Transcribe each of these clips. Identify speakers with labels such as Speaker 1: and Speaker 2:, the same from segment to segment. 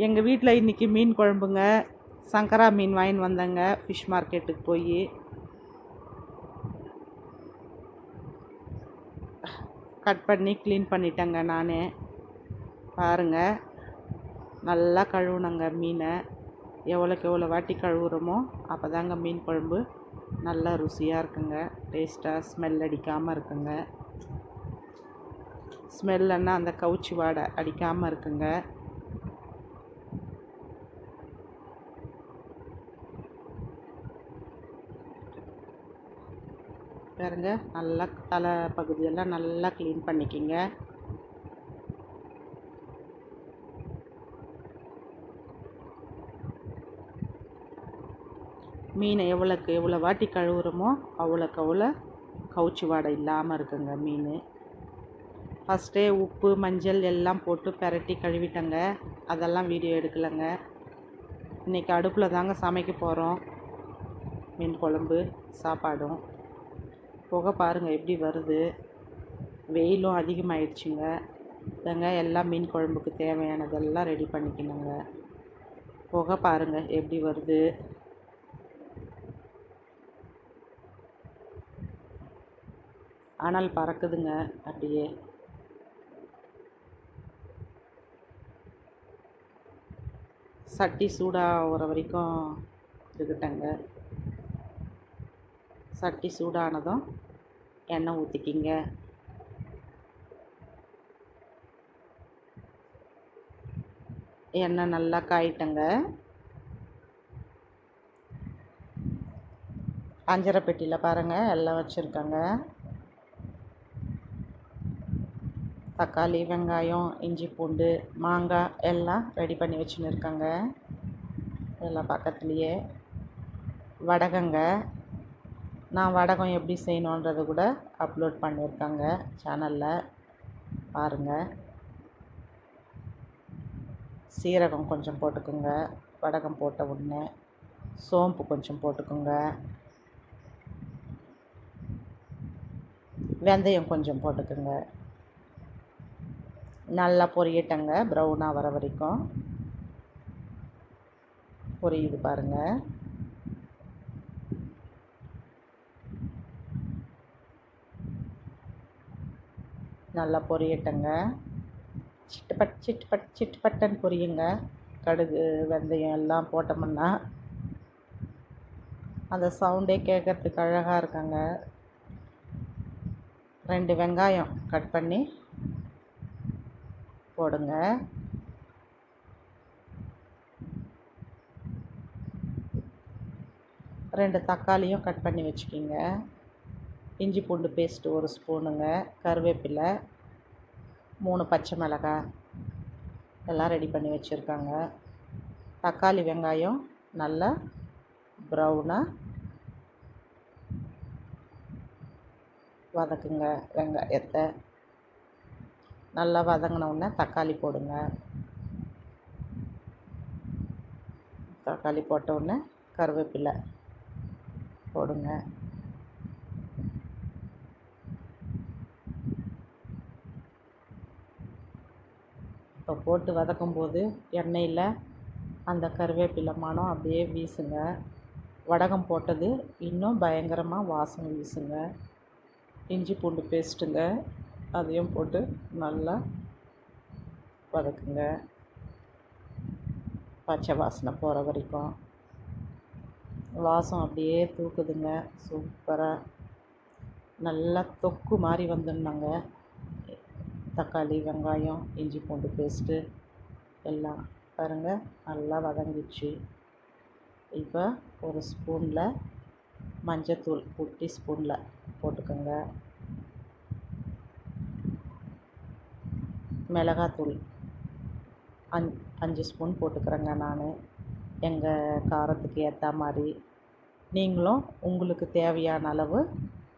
Speaker 1: எங்கள் வீட்டில் இன்றைக்கி மீன் குழம்புங்க. சங்கரா மீன் வாங்கின்னு வந்தேங்க ஃபிஷ் மார்க்கெட்டுக்கு போய். கட் பண்ணி க்ளீன் பண்ணிட்டேங்க நானே. பாருங்கள், நல்லா கழுவுனங்க மீனை. எவ்வளோக்கு எவ்வளோ வாட்டி கழுவுறோமோ அப்போ தாங்க மீன் குழம்பு நல்லா ருசியாக இருக்குங்க, டேஸ்ட்டாக ஸ்மெல் அடிக்காமல் இருக்குங்க. ஸ்மெல்லுன்னா அந்த கவுச்சி வாடை அடிக்காமல் இருக்குங்க. பாருங்க, நல்லா தலை பகுதியெல்லாம் நல்லா க்ளீன் பண்ணிக்கிங்க. மீனை எவ்வளோக்கு எவ்வளோ வாட்டி கழுவுறோமோ அவ்வளோக்கு அவ்வளோ கவுச்சி வாடை இல்லாமல் இருக்குங்க மீன். ஃபஸ்ட்டே உப்பு மஞ்சள் எல்லாம் போட்டு பெரட்டி கழுவிட்டேங்க. அதெல்லாம் வீடியோ எடுக்கலைங்க. இன்றைக்கி அடுப்பில் தாங்க சமைக்க போகிறோம். மீன் குழம்பு சாப்பாடும். புகை பாருங்கள் எப்படி வருது. வெயிலும் அதிகமாகிடுச்சுங்க. இதாங்க எல்லாம் மீன் குழம்புக்கு தேவையானதெல்லாம் ரெடி பண்ணிக்கணுங்க. புகை பாருங்கள் எப்படி வருது. அனல் பறக்குதுங்க அப்படியே. சட்டி சூடாகிற வரைக்கும் இருக்கட்டங்க. சட்டி சூடானதும் எண்ணெய் ஊற்றிக்கிங்க. எண்ணெய் நல்லா காயிட்டங்க. அஞ்சரை பெட்டியில் பாருங்கள் எல்லாம் வச்சுருக்கேங்க. தக்காளி வெங்காயம் இஞ்சி பூண்டு மாங்காய் எல்லாம் ரெடி பண்ணி வச்சுன்னு இருக்காங்க. எல்லாம் பக்கத்துலேயே வடகங்க. நான் வடகம் எப்படி செய்யணுன்றதை கூட அப்லோட் பண்ணியிருக்காங்க சேனலில், பாருங்கள். சீரகம் கொஞ்சம் போட்டுக்கோங்க. வடகம் போட்ட உடனே சோம்பு கொஞ்சம் போட்டுக்கோங்க. வெந்தயம் கொஞ்சம் போட்டுக்கோங்க. நல்லா பொரியட்டங்க, ப்ரௌனாக வர வரைக்கும் பொரியுது பாருங்கள். நல்லா பொரியட்டங்க. சிட்டுப்பட்டுன்னு பொரியுங்க. கடுகு வெந்தயம் எல்லாம் போட்டோம்னா அந்த சவுண்டே கேட்குறதுக்கு அழகாக இருக்காங்க. 2 வெங்காயம் கட் பண்ணி போடுங்க. ரெண்டு தக்காளியும் கட் பண்ணி வச்சுக்கிங்க. இஞ்சி பூண்டு பேஸ்ட்டு 1 ஸ்பூனுங்க. கருவேப்பிலை 3 பச்சை மிளகாய் எல்லாம் ரெடி பண்ணி வச்சுருக்காங்க. தக்காளி வெங்காயம் நல்லா ப்ரௌனாக வதக்குங்க. வெங்காயத்தை நல்லா வதங்கினோடனே தக்காளி போடுங்க. தக்காளி போட்ட உடனே கருவேப்பிலை போடுங்க. இப்போ போட்டு வதக்கும்போது எண்ணெயில் அந்த கருவேப்பிலை மணம் அப்படியே வீசுங்க. வடகம் போட்டது இன்னும் பயங்கரமாக வாசனை வீசுங்க. இஞ்சி பூண்டு பேஸ்ட்டுங்க, அதையும் போட்டு நல்லா வதக்குங்க. பச்சை வாசனை போகிற வரைக்கும். வாசம் அப்படியே தூக்குதுங்க. சூப்பராக நல்லா தொக்கு மாதிரி வந்துடணுங்க. தக்காளி வெங்காயம் இஞ்சி பூண்டு பேஸ்ட்டு எல்லாம் பாருங்கள் நல்லா வதங்கிடுச்சு. இப்போ 1 ஸ்பூனில் மஞ்சத்தூள் குட்டி ஸ்பூனில் போட்டுக்கோங்க. மிளகாத்தூள் 5 ஸ்பூன் போட்டுக்கிறேங்க நான், எங்கள் காரத்துக்கு ஏற்ற மாதிரி. நீங்களும் உங்களுக்கு தேவையான அளவு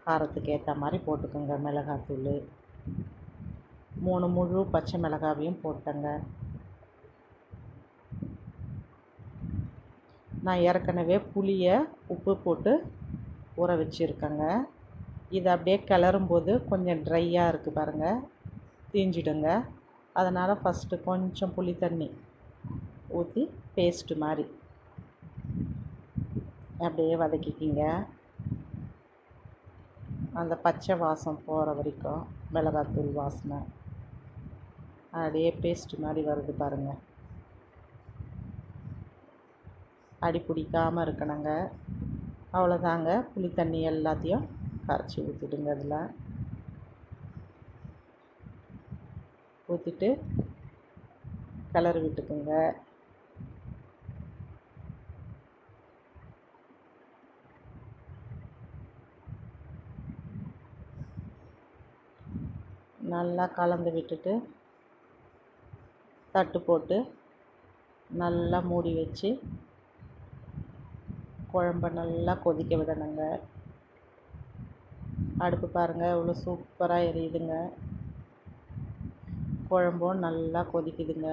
Speaker 1: காரத்துக்கு ஏற்ற மாதிரி போட்டுக்கோங்க மிளகாத்தூள். 3 முழு பச்சை மிளகாவையும் போட்டேங்க. நான் ஏற்கனவே புளியை உப்பு போட்டு ஊற வச்சுருக்கேங்க. இதை அப்படியே கிளறும்போது கொஞ்சம் ட்ரையாக இருக்குது பாருங்கள், தீஞ்சிடுங்க. அதனால் ஃபஸ்ட்டு கொஞ்சம் புளி தண்ணி ஊற்றி பேஸ்ட்டு மாதிரி அப்படியே வதக்கிக்கிங்க. அந்த பச்சை வாசம் போகிற வரைக்கும் மிளகாத்தூள் வாசனை அப்படியே பேஸ்ட்டு மாதிரி வருது பாருங்கள். அடி பிடிக்காமல் இருக்கணுங்க. அவ்வளோதாங்க. புளி தண்ணி எல்லாத்தையும் கரைச்சி ஊற்றிடுங்க. அதில் ஊற்றிட்டு கிளறி விட்டுக்குங்க. நல்லா கலந்து விட்டுட்டு தட்டு போட்டு நல்லா மூடி வச்சு குழம்ப நல்லா கொதிக்க விடணுங்க. அடுப்பு பாருங்கள் இவ்வளோ சூப்பராக எரியுதுங்க. குழம்பும் நல்லா கொதிக்குதுங்க.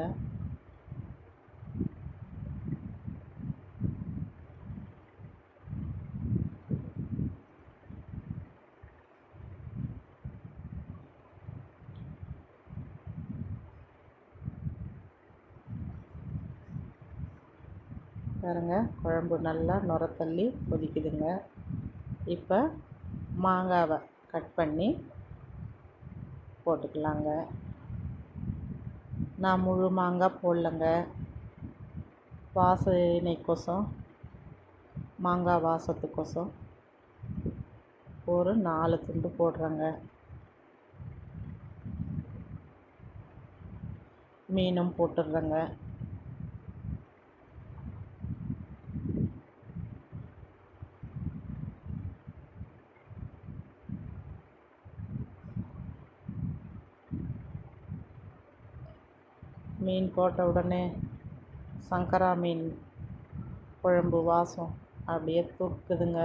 Speaker 1: பாருங்க குழம்பு நல்லா நுர தள்ளி கொதிக்குதுங்க. இப்போ மாங்காவை கட் பண்ணி போட்டுக்கலாங்க. நான் முழு மாங்காய் போடலங்க. வாசனைக்கோசம், மாங்காய் வாசத்துக்கோசம் ஒரு 4 துண்டு போடுறேங்க. மீனும் போட்டுடுறேங்க. மீன் போட்ட உடனே சங்கரா மீன் குழம்பு வாசம் அப்படியே தூக்குதுங்க.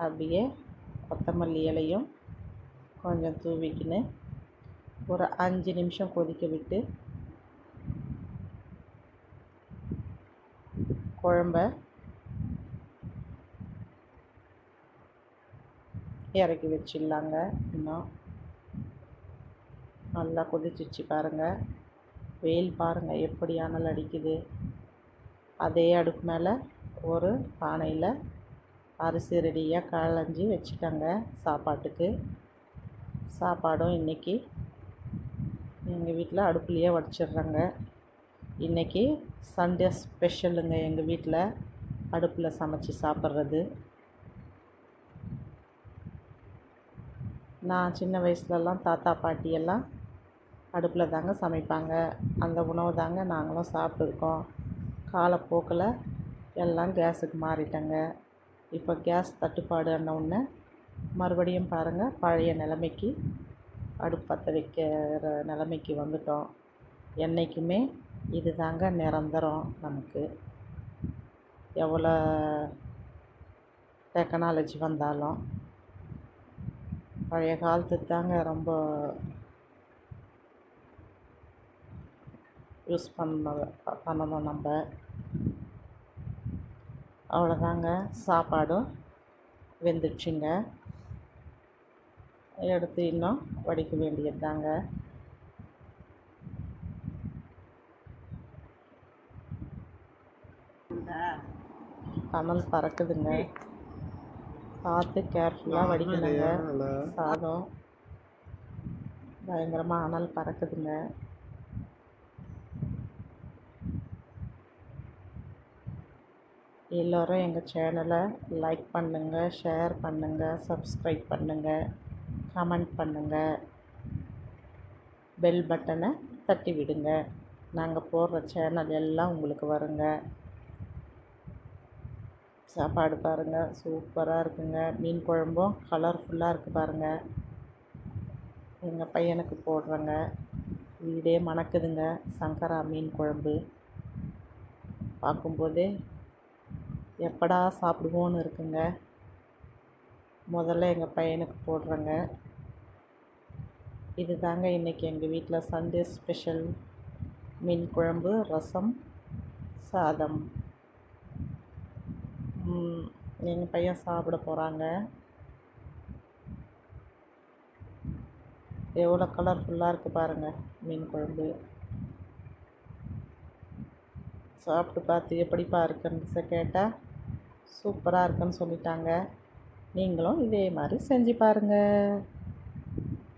Speaker 1: அப்படியே கொத்தமல்லி இலையும் கொஞ்சம் தூவிக்கின்னு ஒரு 5 நிமிஷம் கொதிக்க விட்டு குழம்ப இறக்கி வச்சிடலாங்க. இன்னும் நல்லா கொதிச்சிச்சு பாருங்கள். வெயில் பாருங்கள் எப்படி அனல் அடிக்குது. அதே அடுப்பு மேலே ஒரு பானையில் அரிசி ரெடியாக களைஞ்சி வச்சுட்டேங்க சாப்பாட்டுக்கு. சாப்பாடும் இன்றைக்கி எங்கள் வீட்டில் அடுப்புலையே வடிச்சிடுறேங்க. இன்றைக்கி சண்டே ஸ்பெஷலுங்க. எங்கள் வீட்டில் அடுப்பில் சமைச்சி சாப்பிட்றது. நான் சின்ன வயசுலலாம் தாத்தா பாட்டியெல்லாம் அடுப்பில் தாங்க சமைப்பாங்க. அந்த உணவு தாங்க நாங்களும் சாப்பிட்டுருக்கோம். காலப்போக்கில் எல்லாம் கேஸுக்கு மாறிட்டேங்க. இப்போ கேஸ் தட்டுப்பாடு உடனே மறுபடியும் பாருங்கள் பழைய நிலைமைக்கு அடுப்பு பற்ற வைக்கிற நிலைமைக்கு வந்துட்டோம். என்றைக்குமே இது தாங்க நிரந்தரம். நமக்கு எவ்வளோ டெக்னாலஜி வந்தாலும் பழைய காலத்துக்கு தாங்க ரொம்ப யூஸ் பண்ணணும் நம்ம. அவ்வளோதாங்க. சாப்பாடும் வெந்துடுச்சுங்க. எடுத்து இன்னும் வடிக்க வேண்டியது தாங்க. அனல் பறக்குதுங்க. பார்த்து கேர்ஃபுல்லாக வடிக்கணுங்க. சாதம் பயங்கரமாக அனல் பறக்குதுங்க. எல்லோரும் எங்கள் சேனலை லைக் பண்ணுங்கள், ஷேர் பண்ணுங்கள், சப்ஸ்கிரைப் பண்ணுங்கள், கமெண்ட் பண்ணுங்கள், பெல் பட்டனை தட்டி விடுங்க. நாங்கள் போடுற சேனல் எல்லாம் உங்களுக்கு வருங்க. சாப்பாடு பாருங்கள் சூப்பராக இருக்குங்க. மீன் குழம்பும் கலர்ஃபுல்லாக இருக்குது பாருங்கள். எங்கள் பையனுக்கு போடுறேங்க. வீடே மணக்குதுங்க. சங்கரா மீன் குழம்பு பார்க்கும்போதே எப்படா சாப்பிடுவோன்னு இருக்குங்க. முதல்ல எங்கள் பையனுக்கு போடுறேங்க. இது தாங்க இன்றைக்கி எங்கள் வீட்டில் சண்டே ஸ்பெஷல். மீன் குழம்பு, ரசம், சாதம். எங்கள் பையன் சாப்பிட போகிறாங்க. எவ்வளோ கலர்ஃபுல்லாக இருக்குது பாருங்கள் மீன் குழம்பு. சாப்பிட்டு பார்த்து எப்படிப்பா இருக்குன்னு கேட்டால் சூப்பராக இருக்குன்னு சொல்லிட்டாங்க. நீங்களும் இதே மாதிரி செஞ்சு பாருங்கள்.